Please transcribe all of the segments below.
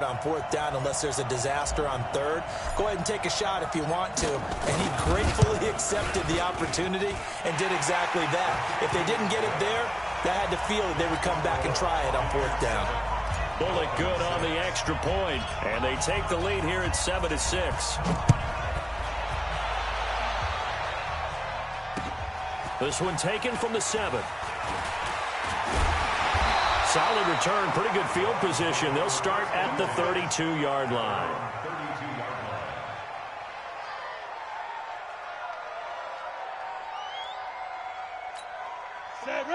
on fourth down unless there's a disaster on third. Go ahead and take a shot if you want to. And he gratefully accepted the opportunity and did exactly that. If they didn't get it there, they had to feel that they would come back and try it on fourth down. Bullock good on the extra point, and they take the lead here at 7-6. This one taken from the 7. Solid return, pretty good field position. They'll start at the 32-yard line.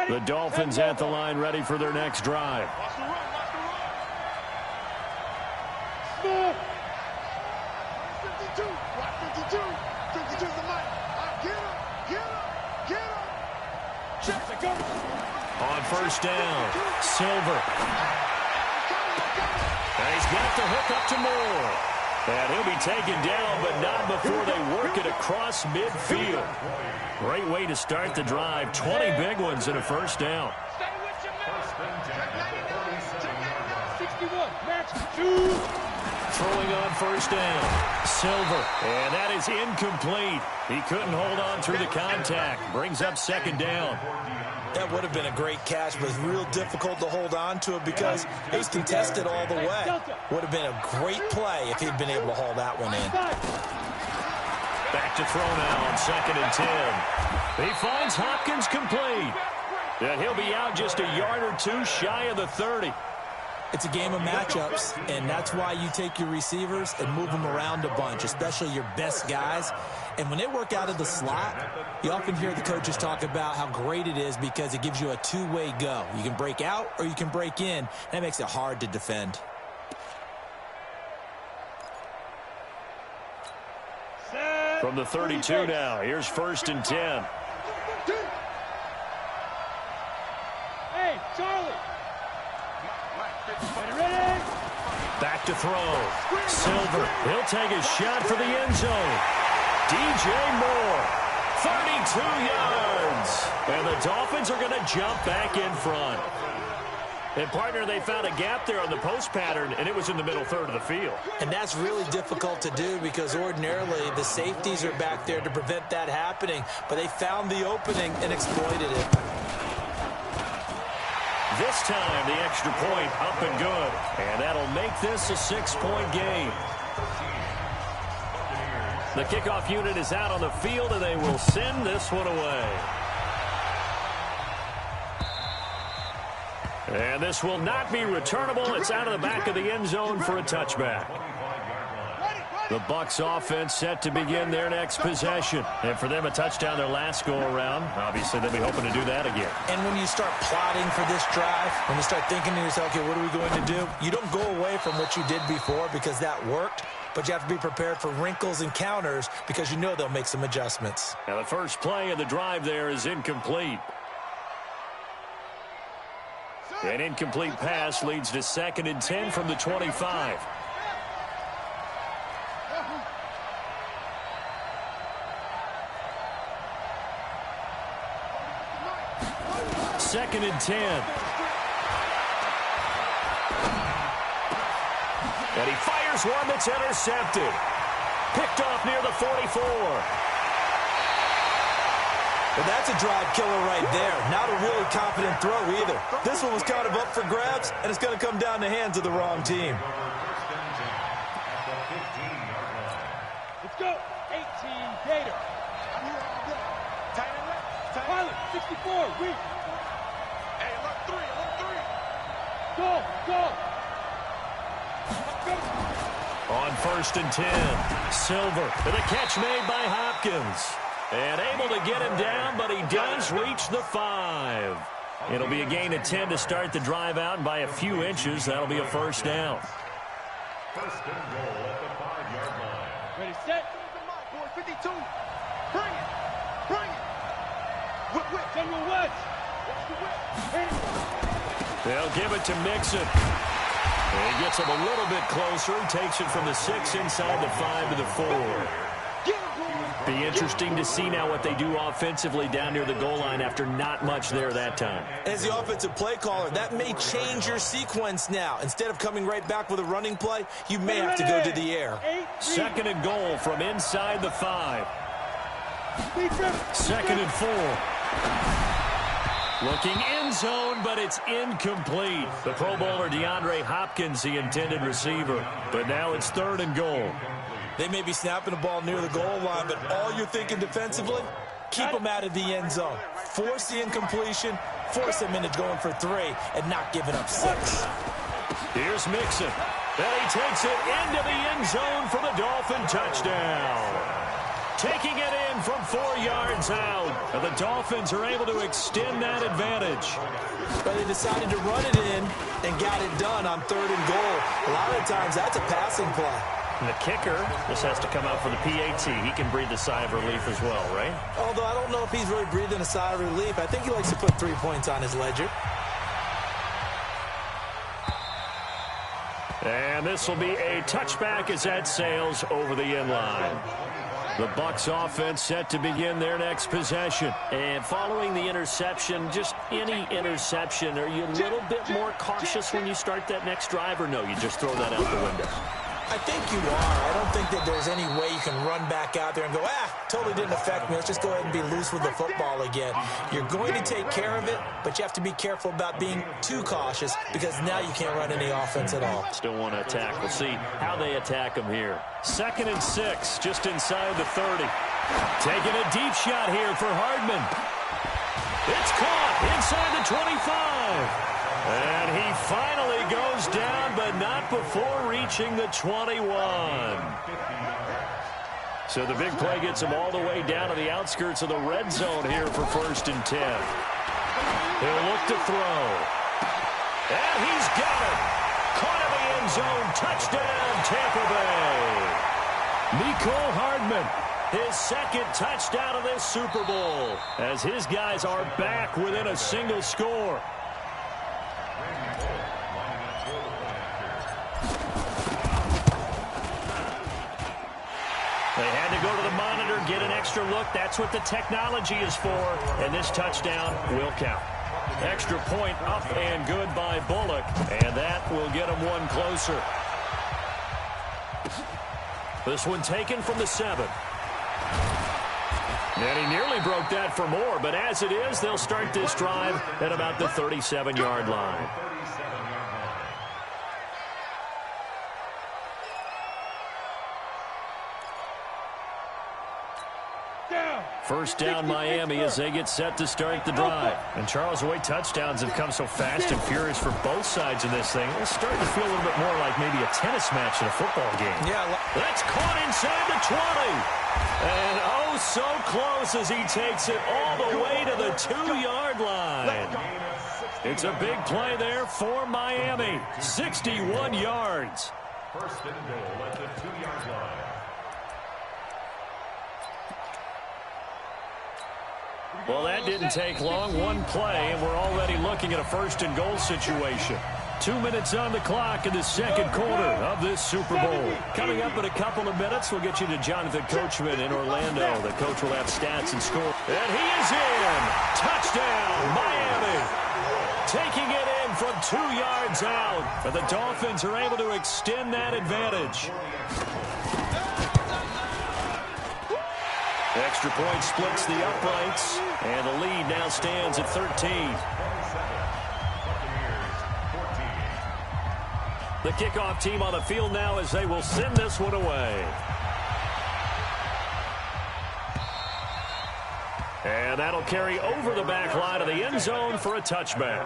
The Dolphins at the line, ready for their next drive. On first down, Silver. And he's got the hook up to Moore. And he'll be taken down, but not before they work it across midfield. Great way to start the drive. 20 big ones and a first down. Throwing on first down, Silver. And that is incomplete. He couldn't hold on through the contact. Brings up second down. That would have been a great catch, but it's real difficult to hold on to it because it was contested all the way. Would have been a great play if he'd been able to haul that one in. Back to throw now on 2nd and 10. He finds Hopkins complete. And he'll be out just a yard or two shy of the 30. It's a game of matchups, and that's why you take your receivers and move them around a bunch, especially your best guys. And when they work out of the slot, you often hear the coaches talk about how great it is because it gives you a two-way go. You can break out or you can break in, and that makes it hard to defend. From the 32 now, here's 1st and 10. Hey, Charlie. Back to throw. Silver, he'll take a shot for the end zone. DJ Moore, 32 yards. And the Dolphins are going to jump back in front. And, partner, they found a gap there on the post pattern, and it was in the middle third of the field. And that's really difficult to do because ordinarily the safeties are back there to prevent that happening. But they found the opening and exploited it. This time, the extra point up and good. And that'll make this a 6-point game. The kickoff unit is out on the field, and they will send this one away. And this will not be returnable. It's out of the back of the end zone for a touchback. The Bucs offense set to begin their next possession. And for them, a touchdown their last go-around. Obviously, they'll be hoping to do that again. And when you start plotting for this drive, when you start thinking to yourself, okay, what are we going to do? You don't go away from what you did before because that worked, but you have to be prepared for wrinkles and counters because you know they'll make some adjustments. Now, the first play of the drive there is incomplete. An incomplete pass leads to 2nd and 10 from the 25. Second and 10. And he fires one that's intercepted. Picked off near the 44. Well, that's a drive killer right there. Not a really confident throw either. This one was kind of up for grabs, and it's going to come down the hands of the wrong team. Let's go. 18, Gator. Pilot, 64, weak. Hey, look three. Go. On 1st and 10, Silver with a catch made by Hopkins. And able to get him down, but he does reach the 5. It'll be a gain of 10 to start the drive out, and by a few inches, that'll be a first down. First and goal at the 5-yard line. Ready, set. Come on, boy, 52. Bring it. Whip. General Woods. Watch the whip. They'll give it to Mixon. And he gets him a little bit closer. Takes it from the 6 inside the 5 to the 4. Get him, boy. Be interesting to see now what they do offensively down near the goal line after not much there that time. As the offensive play caller, that may change your sequence now. Instead of coming right back with a running play, you may have to go to the air. 2nd and goal from inside the 5. 2nd and 4. Looking end zone, but it's incomplete. The Pro Bowler DeAndre Hopkins, the intended receiver. But now it's 3rd and goal. They may be snapping the ball near the goal line, but all you're thinking defensively, keep them out of the end zone. Force the incompletion, force them into going for 3, and not giving up 6. Here's Mixon. And he takes it into the end zone for the Dolphin touchdown. Taking it in from 4 yards out. And the Dolphins are able to extend that advantage. But they decided to run it in and got it done on 3rd and goal. A lot of times that's a passing play. And the kicker just has to come out for the PAT. He can breathe a sigh of relief as well, right? Although I don't know if he's really breathing a sigh of relief. I think he likes to put 3 points on his ledger. And this will be a touchback as that sails over the end line. The Bucs offense set to begin their next possession. And following the interception, just any interception, are you a little bit more cautious when you start that next drive, or no, you just throw that out the window? I think you are. I don't think that there's any way you can run back out there and go, totally didn't affect me. Let's just go ahead and be loose with the football again. You're going to take care of it, but you have to be careful about being too cautious because now you can't run any offense at all. Still want to attack. We'll see how they attack them here. 2nd and 6, just inside the 30. Taking a deep shot here for Hardman. It's caught inside the 25. And he finally goes down, but not before reaching the 21. So the big play gets him all the way down to the outskirts of the red zone here for 1st and 10. He'll look to throw. And he's got it. Caught in the end zone. Touchdown, Tampa Bay. Mecole Hardman, his 2nd touchdown of this Super Bowl, as his guys are back within a single score. They had to go to the monitor, get an extra look. That's what the technology is for. And this touchdown will count. Extra point up and good by Bullock. And that will get him one closer. This one taken from the 7. And he nearly broke that for more. But as it is, they'll start this drive at about the 37-yard line. First down, Miami, as they get set to start the drive. And Charles, the way touchdowns have come so fast and furious for both sides of this thing, it's starting to feel a little bit more like maybe a tennis match in a football game. Yeah, that's caught inside the 20. And oh, so close as he takes it all the way to the 2-yard line. It's a big play there for Miami. 61 yards. 1st and goal at the 2-yard line. Well, that didn't take long. One play, and we're already looking at a 1st and goal situation. 2 minutes on the clock in the 2nd quarter of this Super Bowl. Coming up in a couple of minutes, we'll get you to Jonathan Coachman in Orlando. The coach will have stats and score. And he is in. Touchdown, Miami. Taking it in from 2 yards out. And the Dolphins are able to extend that advantage. Extra point splits the uprights, and the lead now stands at 13. The kickoff team on the field now as they will send this one away. And that'll carry over the back line of the end zone for a touchback.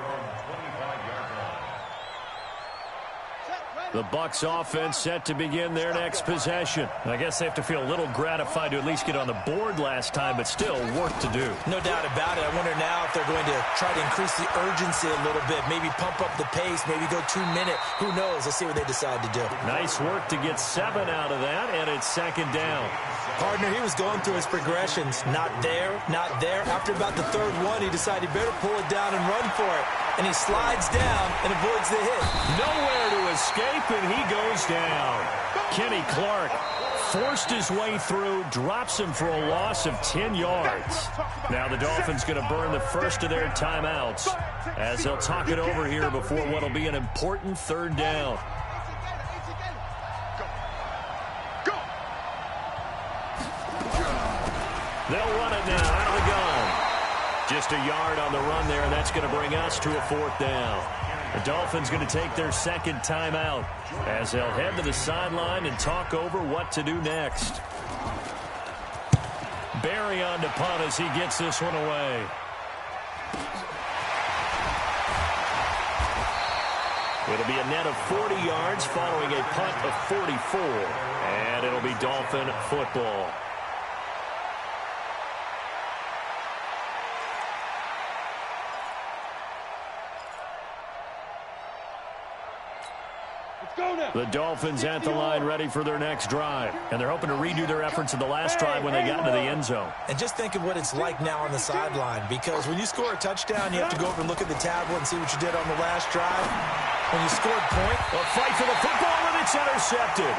The Bucs offense set to begin their next possession. I guess they have to feel a little gratified to at least get on the board last time, but still work to do. No doubt about it. I wonder now if they're going to try to increase the urgency a little bit, maybe pump up the pace, maybe go 2-minute. Who knows? Let's see what they decide to do. Nice work to get 7 out of that, and it's 2nd down. Partner, he was going through his progressions. Not there, not there. After about the 3rd one, he decided he better pull it down and run for it. And he slides down and avoids the hit. Nowhere to escape, and he goes down. Kenny Clark forced his way through, drops him for a loss of 10 yards. Now the Dolphins going to burn the first of their timeouts as they'll talk it over here before what will be an important third down. They'll run it now out of the gun. Just a yard on the run there, and that's going to bring us to a fourth down. The Dolphins going to take their second timeout as they'll head to the sideline and talk over what to do next. Barry on to punt as he gets this one away. It'll be a net of 40 yards following a punt of 44, and it'll be Dolphin football. The Dolphins at the line ready for their next drive. And they're hoping to redo their efforts in the last drive when they got into the end zone. And just think of what it's like now on the sideline, because when you score a touchdown, you have to go over and look at the tablet and see what you did on the last drive. When you scored point, a fight for the football, and it's intercepted.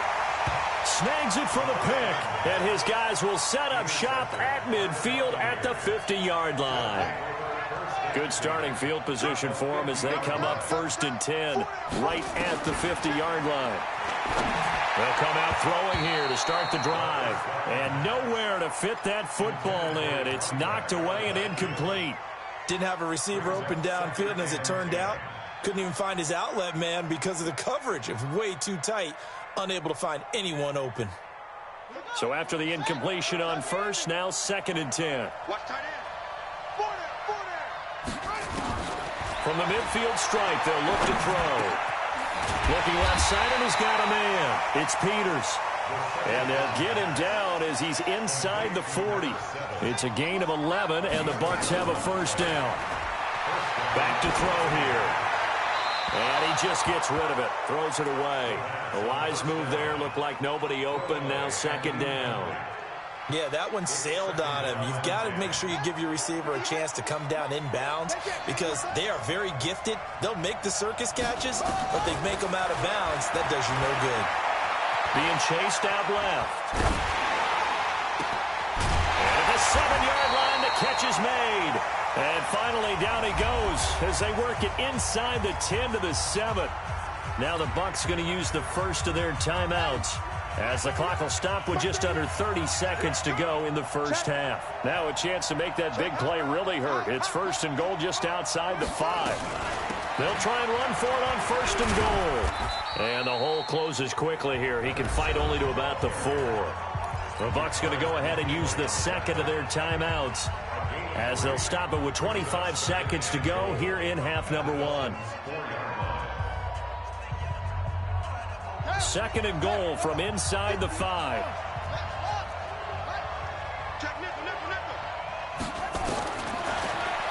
Snags it for the pick. And his guys will set up shop at midfield at the 50-yard line. Good starting field position for them as they come up 1st and 10 right at the 50-yard line. They'll come out throwing here to start the drive. And nowhere to fit that football in. It's knocked away and incomplete. Didn't have a receiver open downfield, and as it turned out, couldn't even find his outlet man because of the coverage. It was way too tight, unable to find anyone open. So after the incompletion on first, now 2nd and 10. From the midfield stripe, they'll look to throw. Looking left side, and he's got a man. It's Peters. And they'll get him down as he's inside the 40. It's a gain of 11, and the Bucs have a first down. Back to throw here. And he just gets rid of it. Throws it away. A wise move there. Looked like nobody open. Now 2nd down. Yeah, that one sailed on him. You've got to make sure you give your receiver a chance to come down inbounds because they are very gifted. They'll make the circus catches, but they make them out of bounds. That does you no good. Being chased out left. And at the 7-yard line, the catch is made. And finally, down he goes as they work it inside the 10 to the 7. Now the Bucs going to use the first of their timeouts as the clock will stop with just under 30 seconds to go in the first half. Now a chance to make that big play really hurt. It's 1st and goal just outside the 5. They'll try and run for it on 1st and goal. And the hole closes quickly here. He can fight only to about the 4. The Bucs going to go ahead and use the second of their timeouts as they'll stop it with 25 seconds to go here in half number 1. 2nd and goal from inside the 5.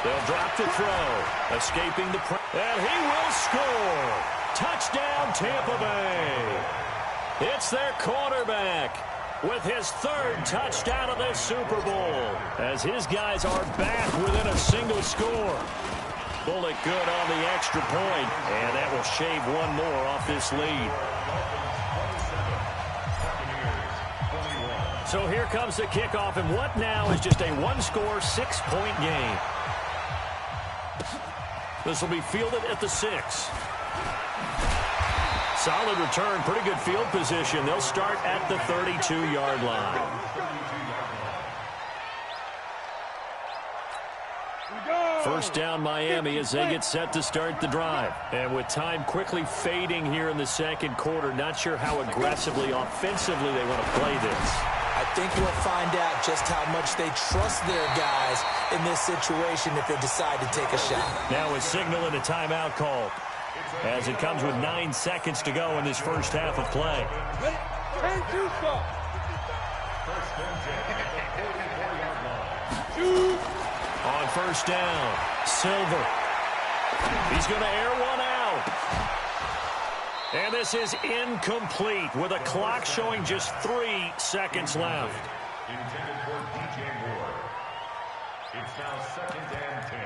They'll drop the throw. Escaping the pressure. And he will score. Touchdown, Tampa Bay. It's their quarterback with his 3rd touchdown of this Super Bowl as his guys are back within a single score. Bullet good on the extra point, and that will shave one more off this lead. So here comes the kickoff, and what now is just a one-score, 6-point game. This will be fielded at the 6. Solid return, pretty good field position. They'll start at the 32-yard line. First down Miami as they get set to start the drive. And with time quickly fading here in the second quarter, not sure how aggressively, offensively they want to play this. I think we'll find out just how much they trust their guys in this situation if they decide to take a shot. Now a signal and a timeout call as it comes with 9 seconds to go in this first half of play. On first down, Silver. He's going to air one out. And this is incomplete with a clock showing just 3 seconds left. Intended for DJ Moore. It's now 2nd and 10.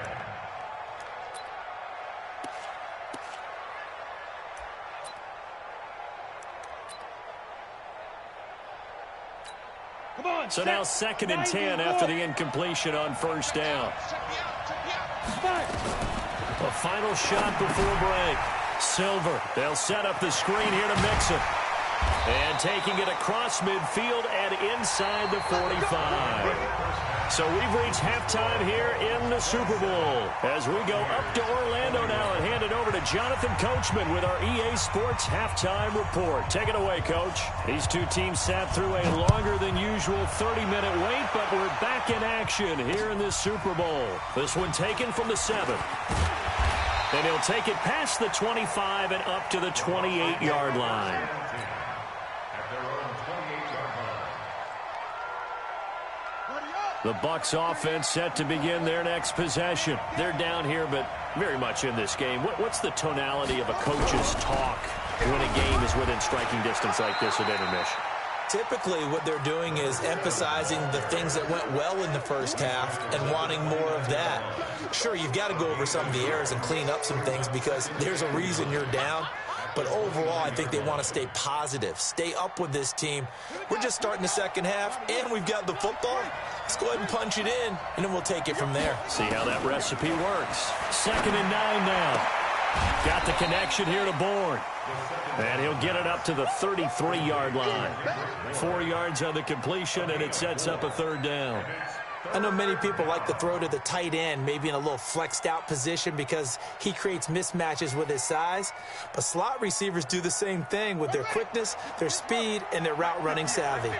Come on. So now 2nd and 10 after the incompletion on first down. A final shot before break. Silver, they'll set up the screen here to Mixon. And taking it across midfield and inside the 45. So we've reached halftime here in the Super Bowl. As we go up to Orlando now and hand it over to Jonathan Coachman with our EA Sports Halftime Report. Take it away, Coach. These two teams sat through a longer than usual 30-minute wait, but we're back in action here in this Super Bowl. This one taken from the 7. And he'll take it past the 25 and up to the 28-yard line. The Bucs offense set to begin their next possession. They're down here, but very much in this game. What's the tonality of a coach's talk when a game is within striking distance like this at intermission? Typically, what they're doing is emphasizing the things that went well in the first half and wanting more of that. Sure, you've got to go over some of the errors and clean up some things because there's a reason you're down. But overall, I think they want to stay positive, stay up with this team. We're just starting the second half, and we've got the football. Let's go ahead and punch it in, and then we'll take it from there. See how that recipe works. 2nd and 9 now. Got the connection here to Bourne. And he'll get it up to the 33-yard line. 4 yards on the completion, and it sets up a 3rd down. I know many people like to throw to the tight end, maybe in a little flexed out position because he creates mismatches with his size. But slot receivers do the same thing with their quickness, their speed, and their route running savvy.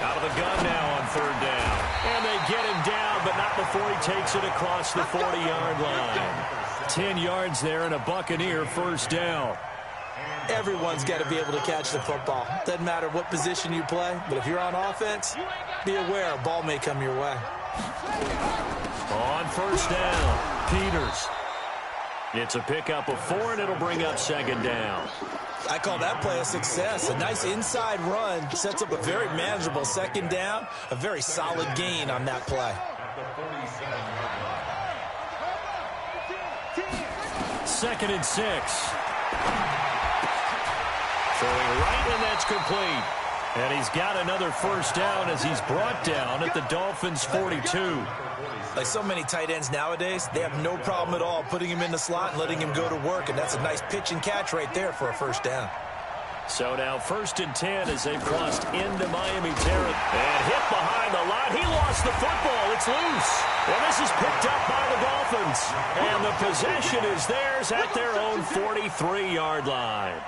Out of the gun now on 3rd down. And they get him down, but not before he takes it across the 40-yard line. 10 yards there and a Buccaneer 1st down. Everyone's got to be able to catch the football. Doesn't matter what position you play, but if you're on offense, be aware a ball may come your way. On 1st down, Peters. It's a pickup of 4, and it'll bring up 2nd down. I call that play a success. A nice inside run sets up a very manageable 2nd down. A very solid gain on that play. 2nd and 6. Throwing right, and that's complete. And he's got another 1st down as he's brought down at the Dolphins' 42. Like so many tight ends nowadays, they have no problem at all putting him in the slot and letting him go to work, and that's a nice pitch and catch right there for a 1st down. So now 1st and 10 as they've crossed into Miami territory. And hit behind the line. He lost the football. It's loose. And this is picked up by the Dolphins. And the possession is theirs at their own 43-yard line.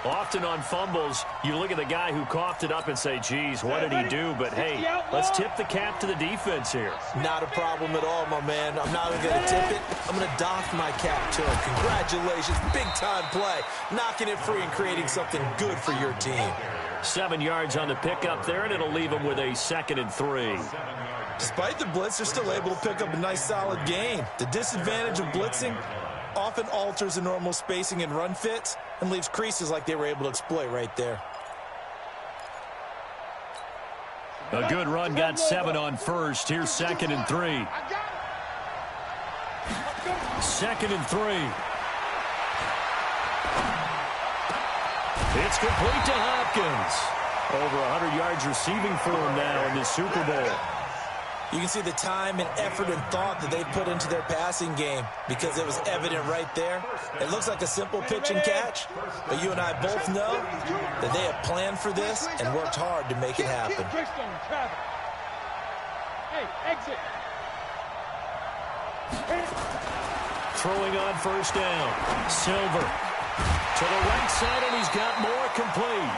Often on fumbles, you look at the guy who coughed it up and say, geez, what did he do? But, hey, let's tip the cap to the defense here. Not a problem at all, my man. I'm not even going to tip it. I'm going to doff my cap to him. Congratulations. Big-time play. Knocking it free and creating something good for your team. 7 yards on the pickup there, and it'll leave him with a 2nd and 3. Despite the blitz, they're still able to pick up a nice, solid gain. The disadvantage of blitzing often alters the normal spacing and run fits and leaves creases like they were able to exploit right there. A good run, got 7 on 1st. Here's 2nd and 3. 2nd and 3. It's complete to Hopkins. Over 100 yards receiving for him now in this Super Bowl. You can see the time and effort and thought that they put into their passing game because it was evident right there. It looks like a simple pitch and catch, but you and I both know that they have planned for this and worked hard to make it happen. Hey, exit. Throwing on 1st down. Silver to the right side, and he's got more complete.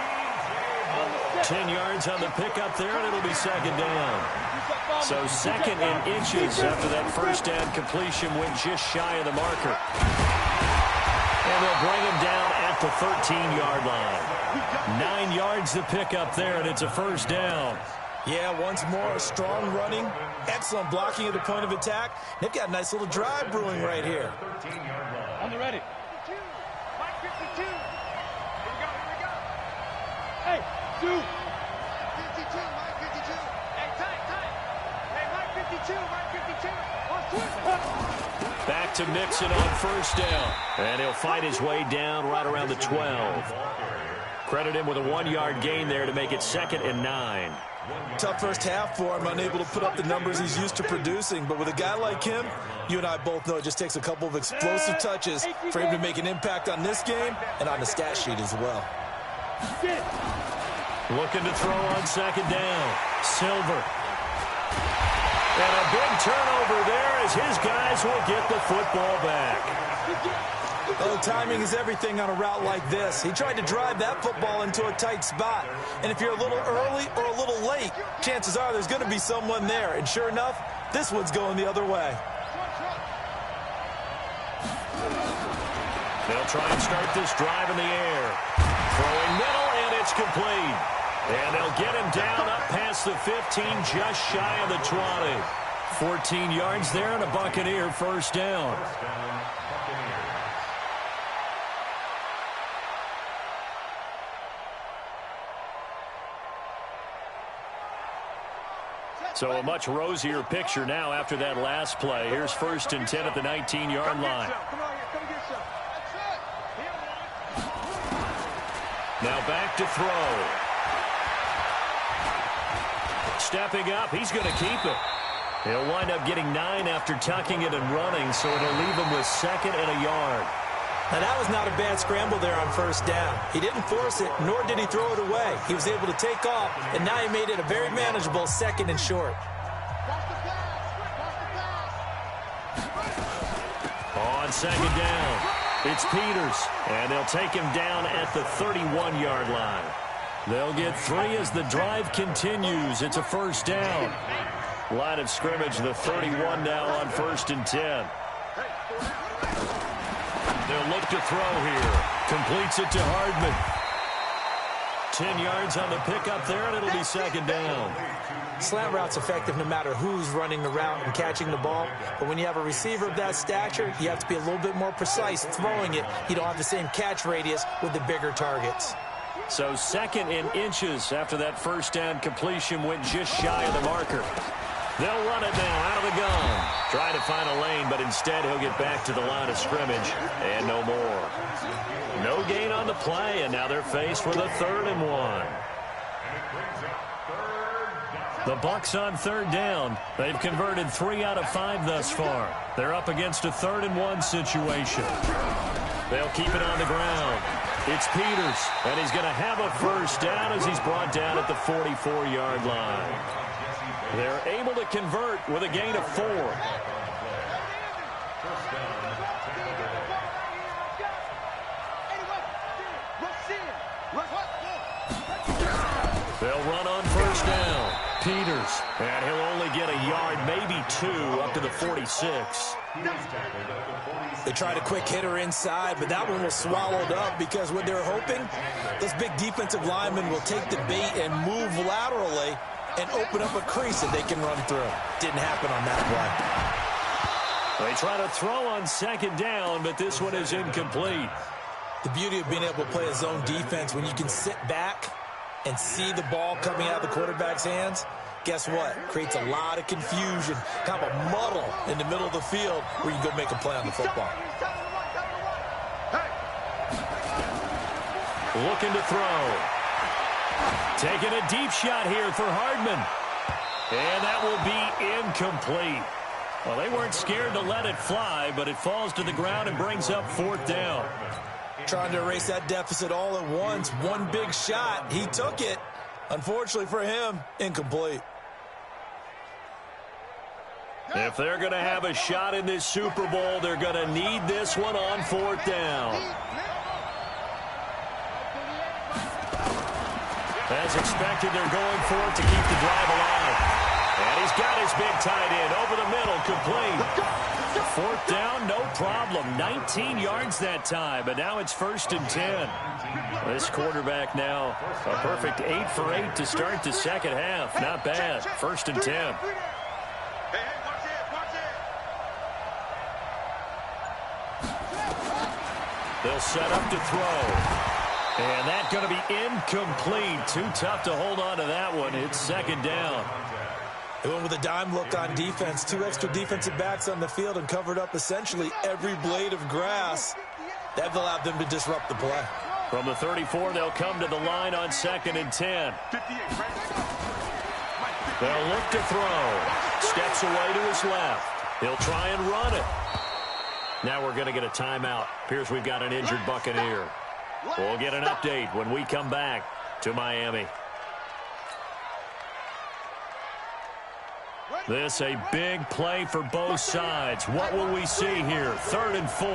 10 yards on the pickup there, and it'll be 2nd down. So 2nd in inches after that 1st down completion went just shy of the marker. And they'll bring him down at the 13-yard line. 9 yards to pick up there, and it's a 1st down. Yeah, once more, strong running, excellent blocking at the point of attack. They've got a nice little drive brewing right here. On the ready. Mike 52. Here we go. Hey, 2. 52, Mike 52. Hey, tight. Hey, Mike 52. Back to Mixon on first down. And he'll fight his way down right around the 12. Credit him with a 1-yard gain there to make it 2nd and 9. Tough first half for him, unable to put up the numbers he's used to producing. But with a guy like him, you and I both know it just takes a couple of explosive touches for him to make an impact on this game and on the stat sheet as well. Looking to throw on 2nd down. Silver. And a big turnover there as his guys will get the football back. Oh, timing is everything on a route like this. He tried to drive that football into a tight spot. And if you're a little early or a little late, chances are there's going to be someone there. And sure enough, this one's going the other way. They'll try and start this drive in the air. Throwing middle, and it's complete. And they'll get him down up past the 15, just shy of the 20. 14 yards there and a Buccaneer first down. So a much rosier picture now after that last play. Here's 1st and 10 at the 19-yard line. Now back to throw. Stepping up, he's going to keep it. He'll wind up getting 9 after tucking it and running, so it'll leave him with 2nd and a yard. Now, that was not a bad scramble there on first down. He didn't force it, nor did he throw it away. He was able to take off, and now he made it a very manageable 2nd and short. On 2nd down, it's Peters, and they'll take him down at the 31-yard line. They'll get 3 as the drive continues. It's a first down. Line of scrimmage, the 31 now on 1st and 10. They'll look to throw here. Completes it to Hardman. 10 yards on the pickup there, and it'll be 2nd down. Slant route's effective no matter who's running the route and catching the ball. But when you have a receiver of that stature, you have to be a little bit more precise throwing it. You don't have the same catch radius with the bigger targets. So 2nd in inches after that first down completion went just shy of the marker. They'll run it now out of the gun. Try to find a lane, but instead he'll get back to the line of scrimmage and no more. No gain on the play, and now they're faced with a 3rd and 1. The Bucs on 3rd down. They've converted 3 out of 5 thus far. They're up against a 3rd and 1 situation. They'll keep it on the ground. It's Peters, and he's going to have a first down as he's brought down at the 44-yard line. They're able to convert with a gain of 4. They'll run on first down. Peters, and he'll only get a yard, maybe 2, up to the 46. They tried a quick hitter inside, but that one was swallowed up because what they're hoping, those big defensive linemen will take the bait and move laterally and open up a crease that they can run through. Didn't happen on that play. They try to throw on 2nd down, but this one is incomplete. The beauty of being able to play a zone defense when you can sit back and see the ball coming out of the quarterback's hands, guess what? Creates a lot of confusion, kind of a muddle in the middle of the field where you can go make a play on the football. Looking to throw. Taking a deep shot here for Hardman. And that will be incomplete. Well, they weren't scared to let it fly, but it falls to the ground and brings up 4th down. Trying to erase that deficit all at once. One big shot. He took it. Unfortunately for him, incomplete. If they're going to have a shot in this Super Bowl, they're going to need this one on 4th down. As expected, they're going for it to keep the drive alive. And he's got his big tight end over the middle, complete. 4th down, no problem. 19 yards that time, but now it's 1st and 10. This quarterback now, a perfect 8 for 8 to start the second half. Not bad. 1st and 10. They'll set up to throw. And that's going to be incomplete. Too tough to hold on to that one. It's 2nd down. They went with a dime look on defense. 2 extra defensive backs on the field and covered up essentially every blade of grass. That allowed them to disrupt the play. From the 34, they'll come to the line on 2nd and 10. They'll look to throw. Steps away to his left. He'll try and run it. Now we're going to get a timeout. Appears we've got an injured Buccaneer. We'll get an update when we come back to Miami. This a big play for both sides. What will we see here? 3rd and 4.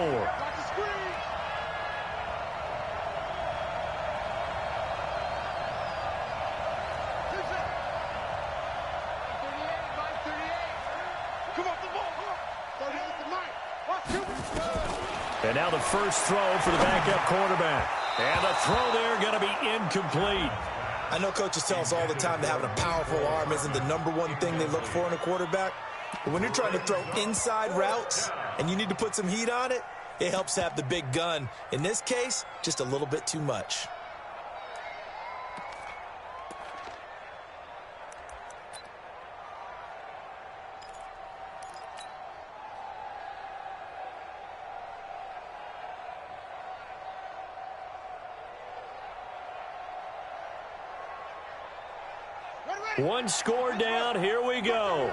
And now the first throw for the backup quarterback. And the throw there going to be incomplete. I know coaches tell us all the time that having a powerful arm isn't the #1 thing they look for in a quarterback. But when you're trying to throw inside routes and you need to put some heat on it, it helps to have the big gun. In this case, just a little bit too much. One score down. Here we go.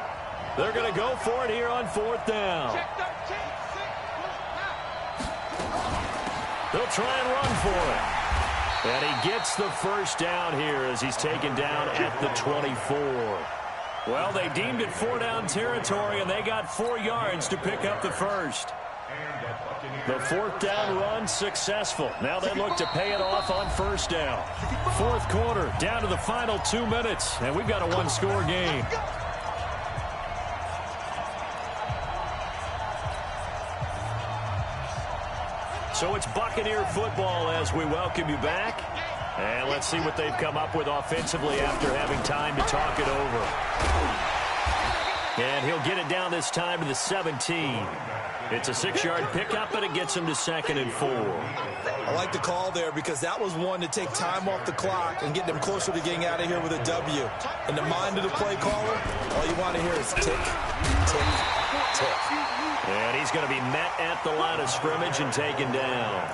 They're going to go for it here on 4th down. They'll try and run for it. And he gets the first down here as he's taken down at the 24. Well, they deemed it 4-down territory, and they got 4 yards to pick up the first. The 4th down run successful. Now they look to pay it off on 1st down. 4th quarter, down to the final 2 minutes, and we've got a 1-score game. So it's Buccaneer football as we welcome you back. And let's see what they've come up with offensively after having time to talk it over. And he'll get it down this time to the 17. It's a 6-yard pickup, and it gets him to 2nd and 4. I like the call there because that was one to take time off the clock and get them closer to getting out of here with a W. In the mind of the play caller, all you want to hear is tick, tick, tick. And he's going to be met at the line of scrimmage and taken down.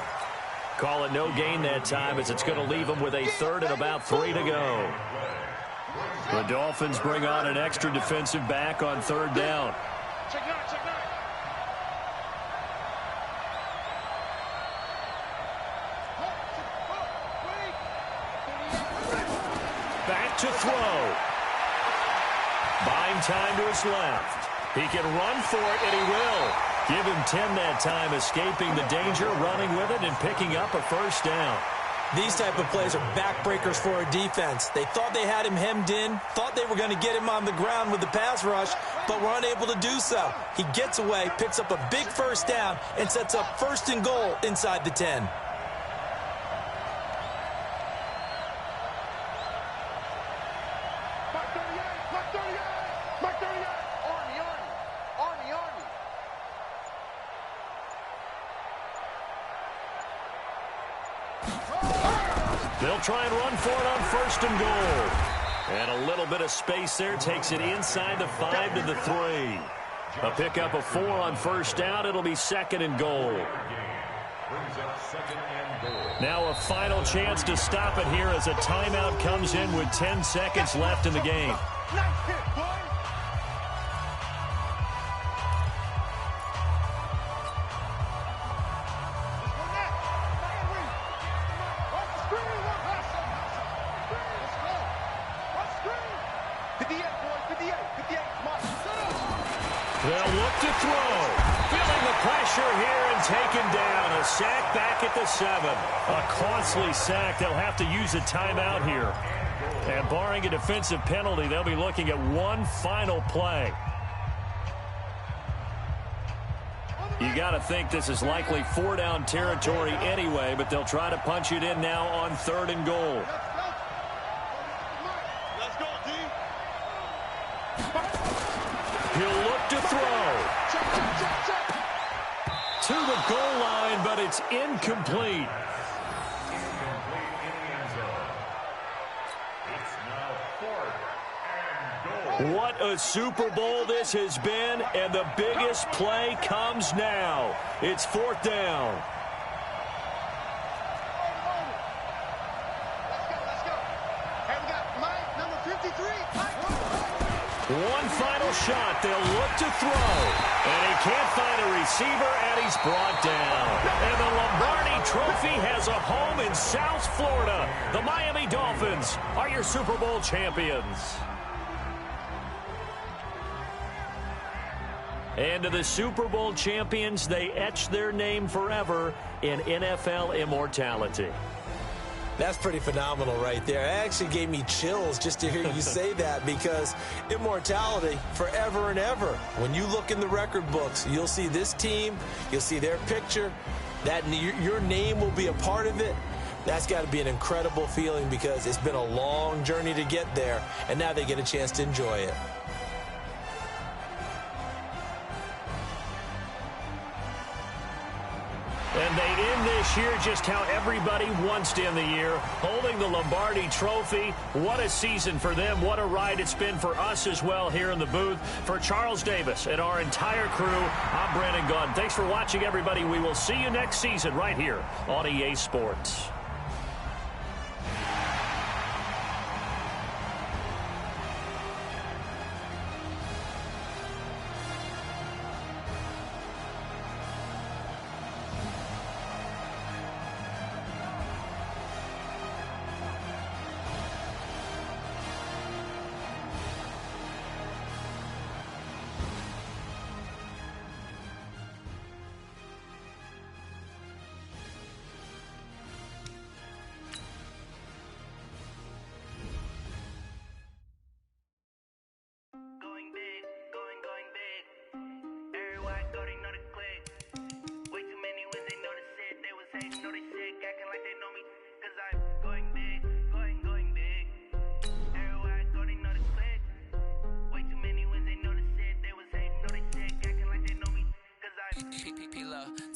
Call it no gain that time as it's going to leave him with a 3rd and about 3 to go. The Dolphins bring on an extra defensive back on 3rd down. Back to throw. Buying time to his left. He can run for it, and he will. Give him 10 that time, escaping the danger, running with it, and picking up a 1st down. These type of plays are backbreakers for a defense. They thought they had him hemmed in, thought they were going to get him on the ground with the pass rush, but were unable to do so. He gets away, picks up a big 1st down, and sets up 1st and goal inside the 10. They'll try and run for it on 1st and goal. And a little bit of space there takes it inside the 5 to the 3. A pickup of 4 on 1st down. It'll be 2nd and goal. Now a final chance to stop it here as a timeout comes in with 10 seconds left in the game. They'll look to throw. Feeling the pressure here and taken down. A sack back at the 7. A costly sack. They'll have to use a timeout here. And barring a defensive penalty, they'll be looking at one final play. You got to think this is likely 4-down territory anyway, but they'll try to punch it in now on 3rd and goal. He'll look to throw. To the goal line, but it's incomplete. What a Super Bowl this has been, and the biggest play comes now. It's 4th down. One final shot. They'll look to throw. And he can't find a receiver, and he's brought down. And the Lombardi Trophy has a home in South Florida. The Miami Dolphins are your Super Bowl champions. And to the Super Bowl champions, they etch their name forever in NFL immortality. That's pretty phenomenal right there. It actually gave me chills just to hear you say that, because immortality forever and ever. When you look in the record books, you'll see this team, you'll see their picture, that your name will be a part of it. That's got to be an incredible feeling, because it's been a long journey to get there, and now they get a chance to enjoy it. And they end this year just how everybody wants to end the year, holding the Lombardi Trophy. What a season for them. What a ride it's been for us as well here in the booth. For Charles Davis and our entire crew, I'm Brandon Gaudin. Thanks for watching, everybody. We will see you next season right here on EA Sports.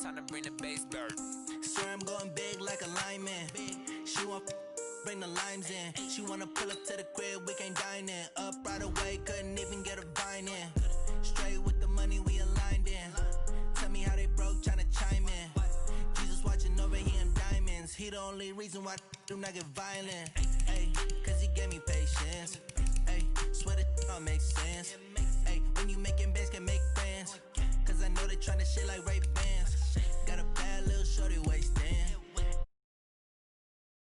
Time to bring the bass dirt. Swear I'm going big like a lineman. She want bring the limes in. She wanna pull up to the crib, we can't dine in. Up right away, couldn't even get a vine in. Straight with the money we aligned in. Tell me how they broke, tryna chime in. Jesus watching over here in diamonds. He the only reason why do not get violent. Ay, cause he gave me patience. Ay, swear that all makes sense. Ay, when you making bands can make friends. Cause I know they tryna shit like Ray Bans. Got a bad little shorty wasting.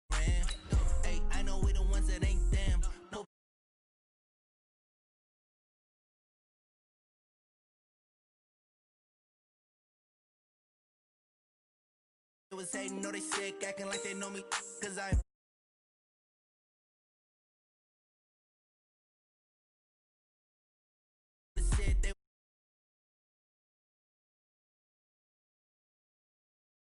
Hey, I know we the ones that ain't them. No. It was hating, know they sick, acting like they know me. Cause I